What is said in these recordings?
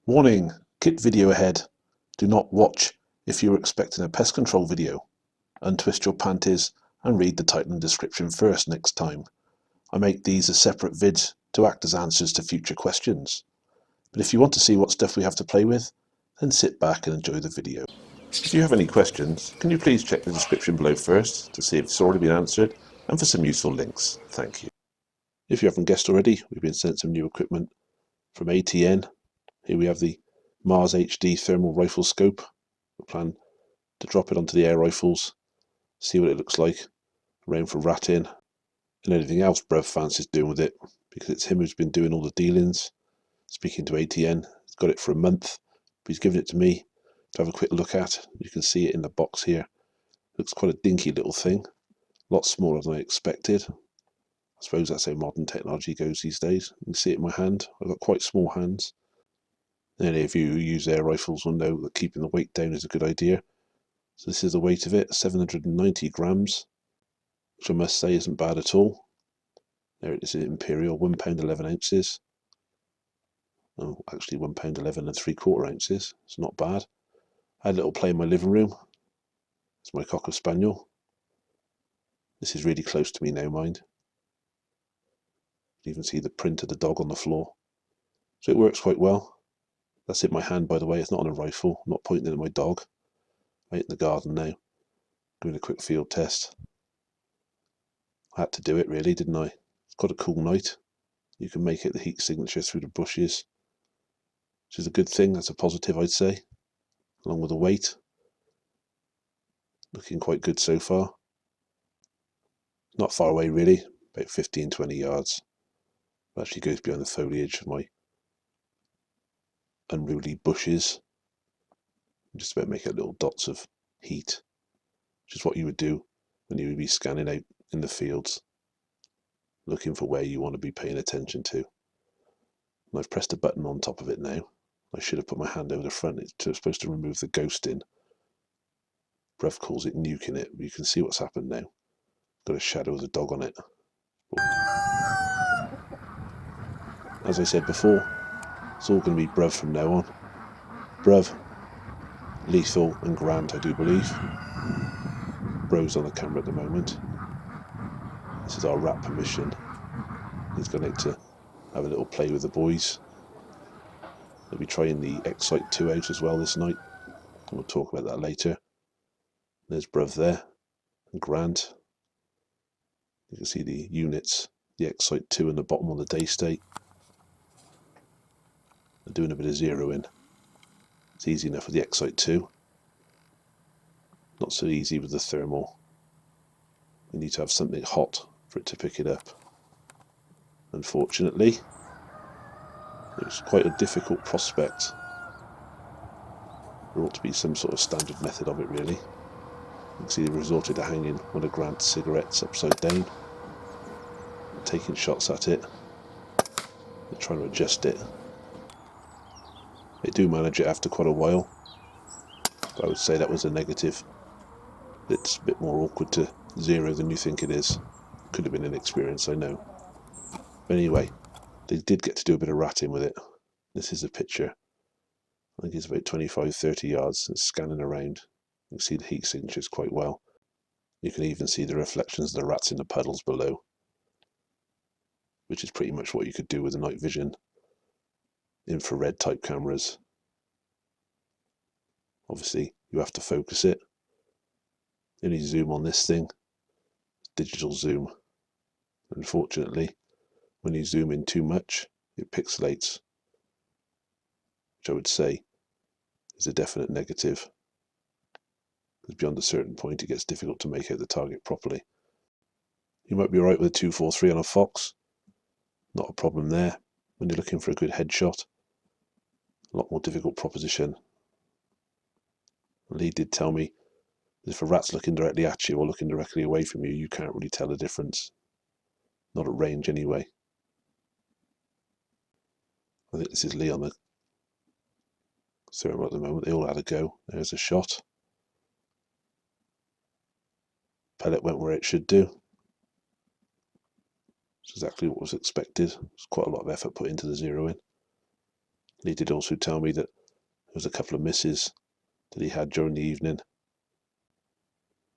Warning! Kit video ahead. Do not watch if you are expecting a pest control video. Untwist your panties and read the title and description first next time. I make these as separate vids to act as answers to future questions. But if you want to see what stuff we have to play with, then sit back and enjoy the video. If you have any questions, can you please check the description below first to see if it's already been answered and for some useful links. Thank you. If you haven't guessed already, we've been sent some new equipment from ATN. Here we have the Mars HD thermal rifle scope. We plan to drop it onto the air rifles, see what it looks like, around for rat-in, and anything else Brev fancies doing with it, because it's him who's been doing all the dealings. Speaking to ATN, he's got it for a month, but he's given it to me to have a quick look at. You can see it in the box here. It looks quite a dinky little thing, a lot smaller than I expected. I suppose that's how modern technology goes these days. You can see it in my hand. I've got quite small hands. Any of you who use air rifles will know that keeping the weight down is a good idea. So this is the weight of it, 790 grams, which I must say isn't bad at all. There it is, Imperial, £1 11 ounces. Oh, actually £1 11 3/4 ounces. It's not bad. I had a little play in my living room. It's my Cocker Spaniel. This is really close to me now, mind. You can even see the print of the dog on the floor. So it works quite well. That's in my hand, by the way. It's not on a rifle. I'm not pointing at my dog. I'm out in the garden now, doing a quick field test. I had to do it really, didn't I? It's got a cool night. You can make it the heat signature through the bushes, which is a good thing. That's a positive, I'd say, along with the weight. Looking quite good so far. Not far away really, about 15-20 yards. It actually goes behind the foliage of my unruly bushes. Just about make it little dots of heat, which is what you would do when you would be scanning out in the fields, looking for where you want to be paying attention to. And I've pressed a button on top of it now. I should have put my hand over the front. It's supposed to remove the ghosting. Brev calls it nuking it, but you can see what's happened now. Got a shadow of the dog on it. As I said before, it's all going to be Brev from now on. Brev, Lethal and Grant, I do believe. Bro's on the camera at the moment. This is our rat permission. He's going to have a little play with the boys. They'll be trying the Excite 2 out as well this night. And we'll talk about that later. There's Brev there, and Grant. You can see the units, the Excite 2 in the bottom on the day state. They're doing a bit of zeroing. It's easy enough with the Excite 2. Not so easy with the thermal. You need to have something hot for it to pick it up. Unfortunately, it was quite a difficult prospect. There ought to be some sort of standard method of it really. You can see they resorted to hanging one of Grant's cigarettes upside down, taking shots at it. They're trying to adjust it. They do manage it after quite a while, but I would say that was a negative. It's a bit more awkward to zero than you think it is. Could have been an experience, I know. But anyway, they did get to do a bit of ratting with it. This is a picture. I think it's about 25-30 yards. It's scanning around. You can see the heat signatures quite well. You can even see the reflections of the rats in the puddles below, which is pretty much what you could do with the night vision infrared type cameras. Obviously, you have to focus it. The only zoom on this thing is digital zoom. Unfortunately, when you zoom in too much, it pixelates, which I would say is a definite negative. Because beyond a certain point, it gets difficult to make out the target properly. You might be alright with a 243 on a Fox. Not a problem there. When you're looking for a good headshot, a lot more difficult proposition. Lee did tell me that if a rat's looking directly at you or looking directly away from you, you can't really tell the difference. Not at range anyway. I think this is Lee on the thermal at the moment. They all had a go. There's a shot. Pellet went where it should do. It's exactly what was expected. There's quite a lot of effort put into the zeroing. He did also tell me that there was a couple of misses that he had during the evening,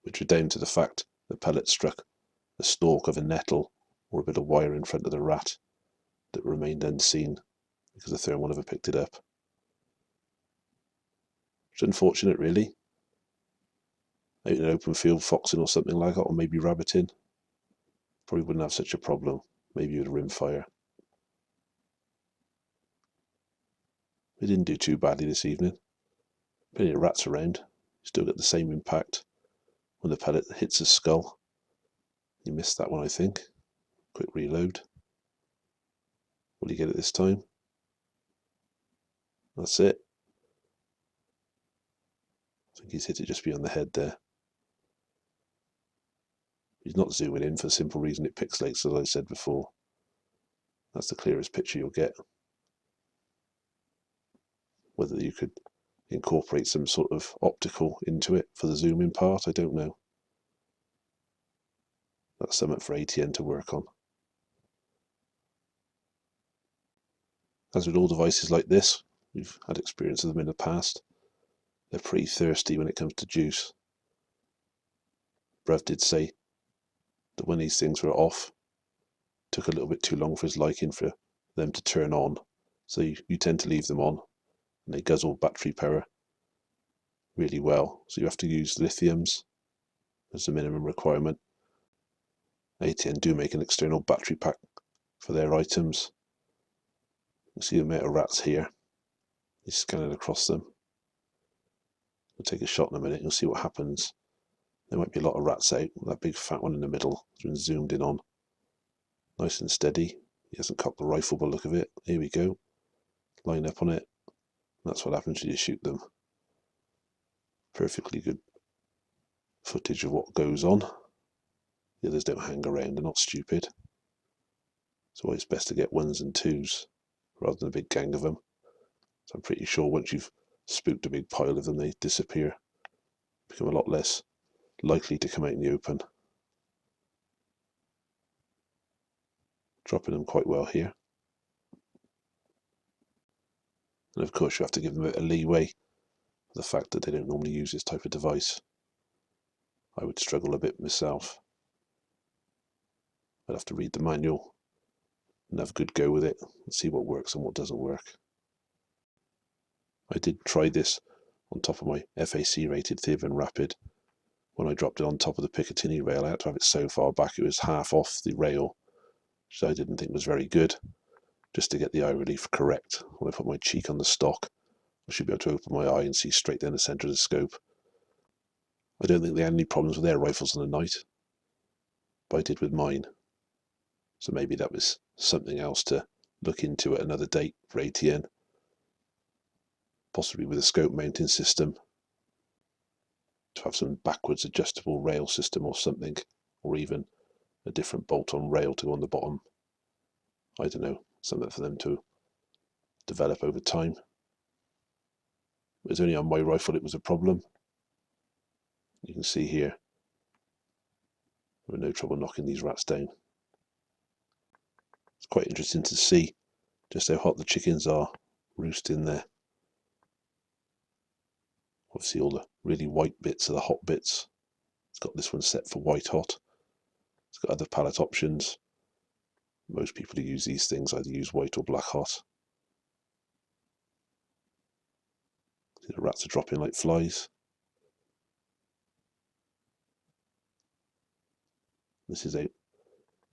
which were down to the fact the pellet struck the stalk of a nettle or a bit of wire in front of the rat that remained unseen because the thermal never picked it up. It's unfortunate, really. Out in an open field foxing or something like that, or maybe rabbiting, probably wouldn't have such a problem. Maybe with rim fire. They didn't do too badly this evening. Plenty of rats around. Still get the same impact when the pellet hits his skull. He missed that one, I think. Quick reload. Will he get it this time? That's it. I think he's hit it just beyond the head there. He's not zooming in for the simple reason it pixelates, as I said before. That's the clearest picture you'll get. Whether you could incorporate some sort of optical into it for the zoom-in part, I don't know. That's something for ATN to work on. As with all devices like this, we've had experience of them in the past. They're pretty thirsty when it comes to juice. Bruv did say that when these things were off, it took a little bit too long for his liking for them to turn on. So you tend to leave them on, and they guzzle battery power really well. So you have to use lithiums as a minimum requirement. ATN do make an external battery pack for their items. You see the amount of rats here. He's scanning across them. We'll take a shot in a minute, you'll see what happens. There might be a lot of rats out. That big fat one in the middle has been zoomed in on. Nice and steady. He hasn't cocked the rifle by the look of it. Here we go. Line up on it. That's what happens when you shoot them. Perfectly good footage of what goes on. The others don't hang around, they're not stupid. It's always best to get ones and twos rather than a big gang of them. So I'm pretty sure once you've spooked a big pile of them, they disappear. Become a lot less likely to come out in the open. Dropping them quite well here. And of course you have to give them a bit of leeway for the fact that they don't normally use this type of device. I would struggle a bit myself. I'd have to read the manual and have a good go with it and see what works and what doesn't work. I did try this on top of my FAC rated Theoban Rapid. When I dropped it on top of the Picatinny rail, I had to have it so far back it was half off the rail, which I didn't think was very good. Just to get the eye relief correct, when I put my cheek on the stock, I should be able to open my eye and see straight down the centre of the scope. I don't think they had any problems with their rifles on the night, but I did with mine. So maybe that was something else to look into at another date for ATN. Possibly with a scope mounting system, to have some backwards adjustable rail system or something, or even a different bolt-on rail to go on the bottom. I don't know, something for them to develop over time. It was only on my rifle it was a problem. You can see here, there were no trouble knocking these rats down. It's quite interesting to see just how hot the chickens are roosting there. Obviously all the really white bits are the hot bits. It's got this one set for white hot. It's got other palette options. Most people who use these things either use white or black hot. See the rats are dropping like flies. This is out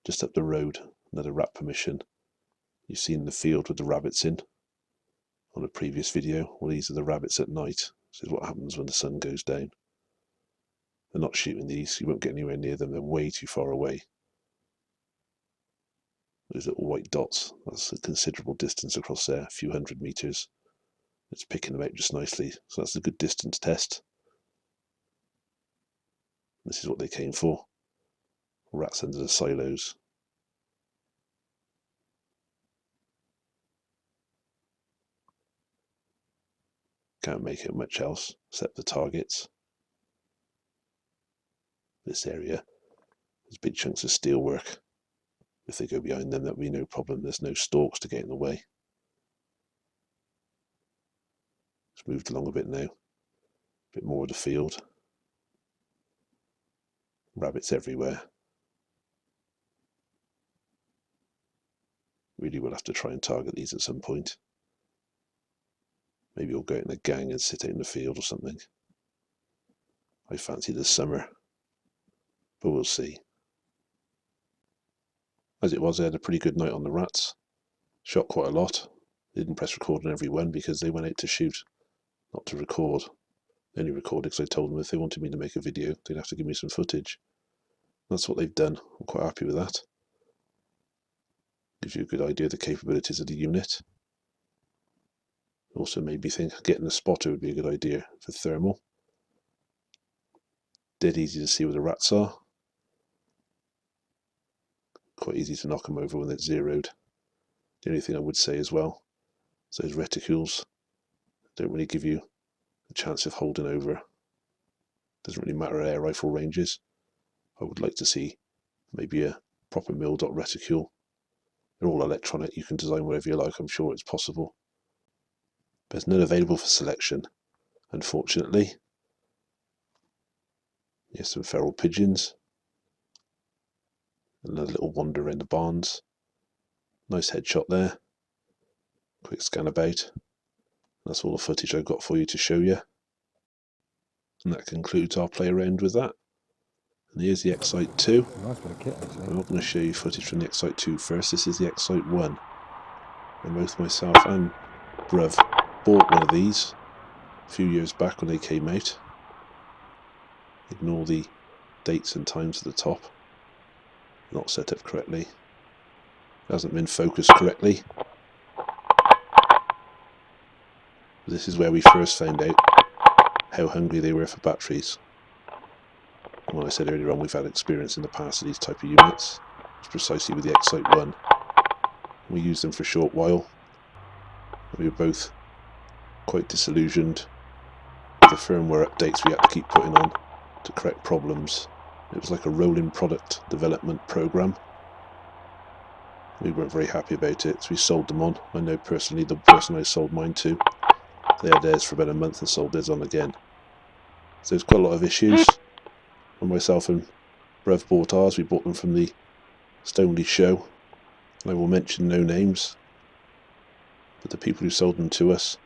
just up the road, another rat permission. You've seen the field with the rabbits in on a previous video. Well, these are the rabbits at night. This is what happens when the sun goes down. They're not shooting these, you won't get anywhere near them, they're way too far away. Those little white dots, that's a considerable distance across there, a few hundred meters. It's picking them out just nicely, so that's a good distance test. This is what they came for. Rats under the silos. Can't make out much else except the targets. This area, there's big chunks of steel work. If they go behind them, that'll be no problem. There's no stalks to get in the way. It's moved along a bit now, a bit more of the field. Rabbits everywhere. Really will have to try and target these at some point. Maybe we'll go out in a gang and sit out in the field or something. I fancy this summer, but we'll see. As it was, I had a pretty good night on the rats. Shot quite a lot. Didn't press record on every one because they went out to shoot, not to record. They only recorded because I told them if they wanted me to make a video, they'd have to give me some footage. That's what they've done. I'm quite happy with that. Gives you a good idea of the capabilities of the unit. Also made me think getting a spotter would be a good idea for thermal. Dead easy to see where the rats are. Quite easy to knock them over when it's zeroed. The only thing I would say as well is those reticules don't really give you a chance of holding over. Doesn't really matter at air rifle ranges. I would like to see maybe a proper mil-dot reticule. They're all electronic, you can design whatever you like, I'm sure it's possible. There's none available for selection, unfortunately. Here's some feral pigeons. Another little wander around the barns. Nice headshot there. Quick scan about. That's all the footage I've got for you to show you. And that concludes our play around with that. And here's the Excite 2. Nice bit of kit, actually. I'm not going to show you footage from the Excite 2 first. This is the Excite 1. And both myself and Bruv bought one of these a few years back when they came out. Ignore the dates and times at the top. Not set up correctly. It hasn't been focused correctly. This is where we first found out how hungry they were for batteries. And when I said earlier on we've had experience in the past of these type of units, it's precisely with the Excite 1. We used them for a short while. We were both quite disillusioned with the firmware updates we had to keep putting on to correct problems. It was like a rolling product development program. We weren't very happy about it, so we sold them on. I know personally the person I sold mine to, they had theirs for about a month and sold theirs on again. So there's quite a lot of issues. When myself and Rev bought ours, we bought them from the Stoneleigh show. I will mention no names, but the people who sold them to us,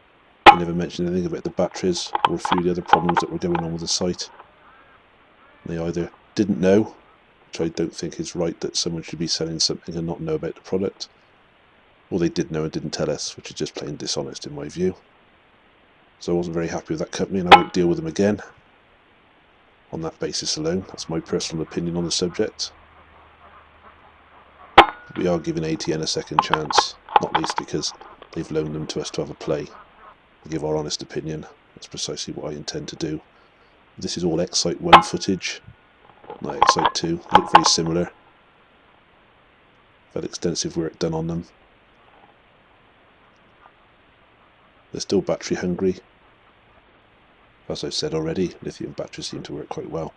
they never mentioned anything about the batteries or a few of the other problems that were going on with the site. They either didn't know, which I don't think is right that someone should be selling something and not know about the product, or they did know and didn't tell us, which is just plain dishonest in my view. So I wasn't very happy with that company and I won't deal with them again on that basis alone. That's my personal opinion on the subject. We are giving ATN a second chance, not least because they've loaned them to us to have a play. We'll give our honest opinion. That's precisely what I intend to do. This is all Excite 1 footage, not Excite 2. They look very similar. I've had extensive work done on them. They're still battery hungry. As I've said already, lithium batteries seem to work quite well.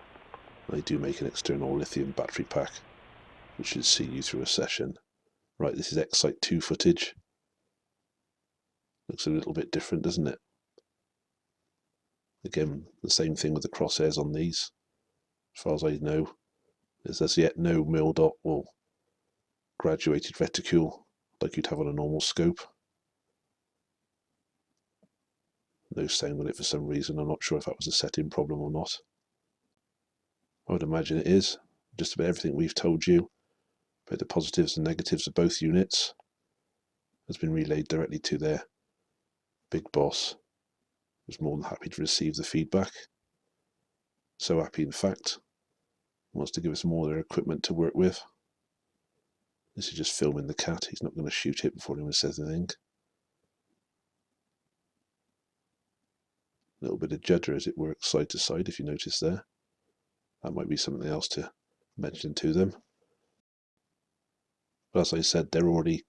They do make an external lithium battery pack, which should see you through a session. Right, this is Excite 2 footage. Looks a little bit different, doesn't it? Again, the same thing with the crosshairs on these. As far as I know, there's as yet no mil-dot or graduated reticule like you'd have on a normal scope. No sound on it for some reason. I'm not sure if that was a setting problem or not. I would imagine it is. Just about everything we've told you about the positives and negatives of both units has been relayed directly to their big boss, who's more than happy to receive the feedback. So happy, in fact, wants to give us more of their equipment to work with. This is just filming the cat. He's not going to shoot it before anyone says anything. A little bit of judder as it works side to side, if you notice there. That might be something else to mention to them. But as I said, they're already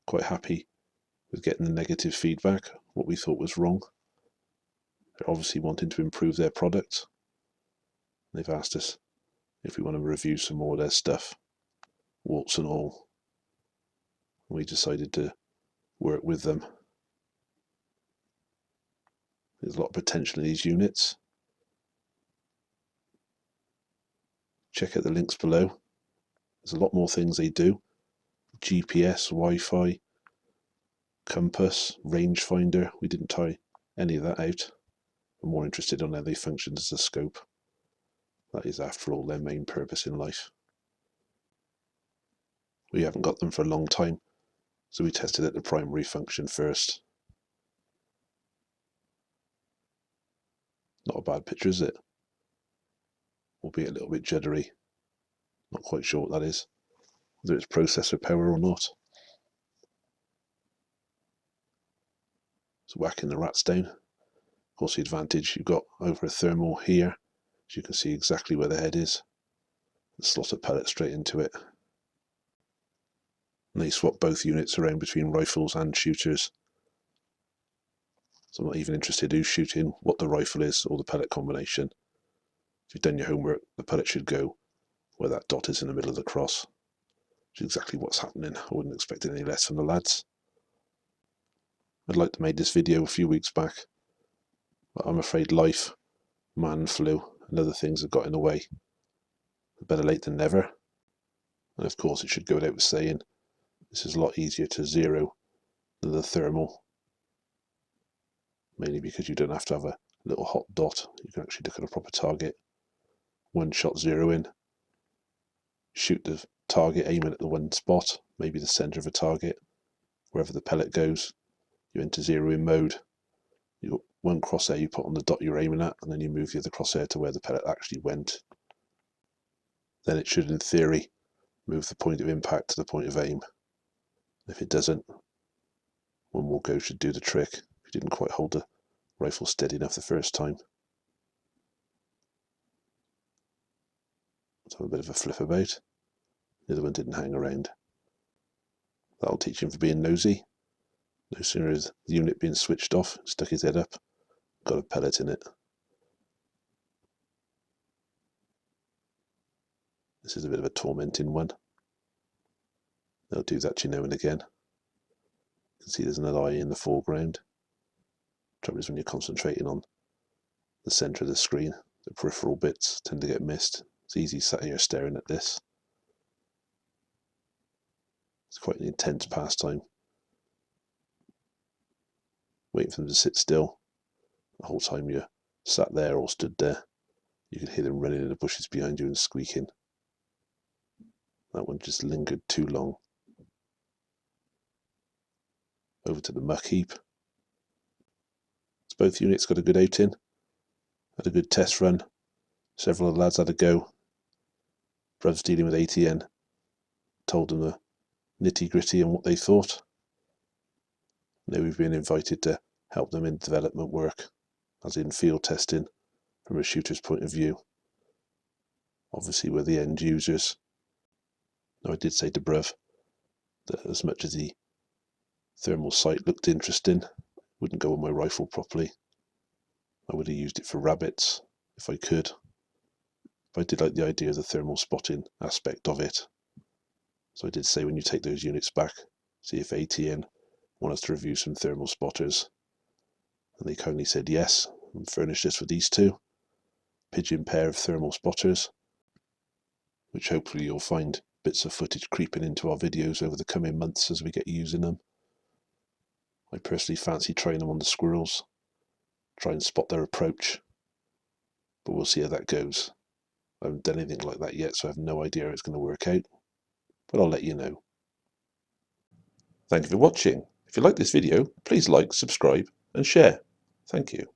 quite happy with getting the negative feedback, what we thought was wrong. They're obviously wanting to improve their product. They've asked us if we want to review some more of their stuff, warts and all. We decided to work with them. There's a lot of potential in these units. Check out the links below. There's a lot more things they do. GPS, Wi-Fi, compass, rangefinder. We didn't tie any of that out. I'm more interested in how they function as a scope. That is, after all, their main purpose in life. We haven't got them for a long time, so we tested out the primary function first. Not a bad picture, is it? Albeit a little bit juddery. Not quite sure what that is, whether it's processor power or not. So whacking the rats down. Of course, the advantage you've got over a thermal here, so you can see exactly where the head is. Slot a pellet straight into it. And they swap both units around between rifles and shooters. So I'm not even interested who's shooting, what the rifle is, or the pellet combination. If you've done your homework, the pellet should go where that dot is in the middle of the cross. Which is exactly what's happening. I wouldn't expect any less from the lads. I'd like to make this video a few weeks back, but I'm afraid life, man flu, and other things have got in the way. Better late than never. And of course, it should go without saying, this is a lot easier to zero than the thermal. Mainly because you don't have to have a little hot dot. You can actually look at a proper target. One shot zero in. Shoot the target, aim it at the one spot, maybe the center of a target. Wherever the pellet goes, you enter zero in mode. You've got one crosshair you put on the dot you're aiming at, and then you move the other crosshair to where the pellet actually went. Then it should, in theory, move the point of impact to the point of aim. If it doesn't, one more go should do the trick. If you didn't quite hold the rifle steady enough the first time. Let's have a bit of a flip about. The other one didn't hang around. That'll teach him for being nosy. No sooner is the unit being switched off, stuck his head up, got a pellet in it. This is a bit of a tormenting one. They'll do that now and again. You can see there's another eye in the foreground. Trouble is when you're concentrating on the centre of the screen, the peripheral bits tend to get missed. It's easy sat here staring at this. It's quite an intense pastime. Waiting for them to sit still. The whole time you're sat there or stood there, you can hear them running in the bushes behind you and squeaking. That one just lingered too long. Over to the muck heap. Both units got a good outing. Had a good test run. Several of the lads had a go. Bruvs dealing with ATN told them the nitty gritty and what they thought. Now we've been invited to help them in development work, as in field testing from a shooter's point of view. Obviously we're the end users. Now I did say to Bruv that as much as the thermal sight looked interesting, wouldn't go on my rifle properly. I would have used it for rabbits if I could. But I did like the idea of the thermal spotting aspect of it. So I did say, when you take those units back, see if ATN want us to review some thermal spotters. And they kindly said yes, and furnished us with these two pigeon pair of thermal spotters, which hopefully you'll find bits of footage creeping into our videos over the coming months as we get using them. I personally fancy trying them on the squirrels, try and spot their approach, but we'll see how that goes. I haven't done anything like that yet, so I have no idea how it's going to work out, but I'll let you know. Thank you for watching. If you like this video, please like, subscribe and share. Thank you.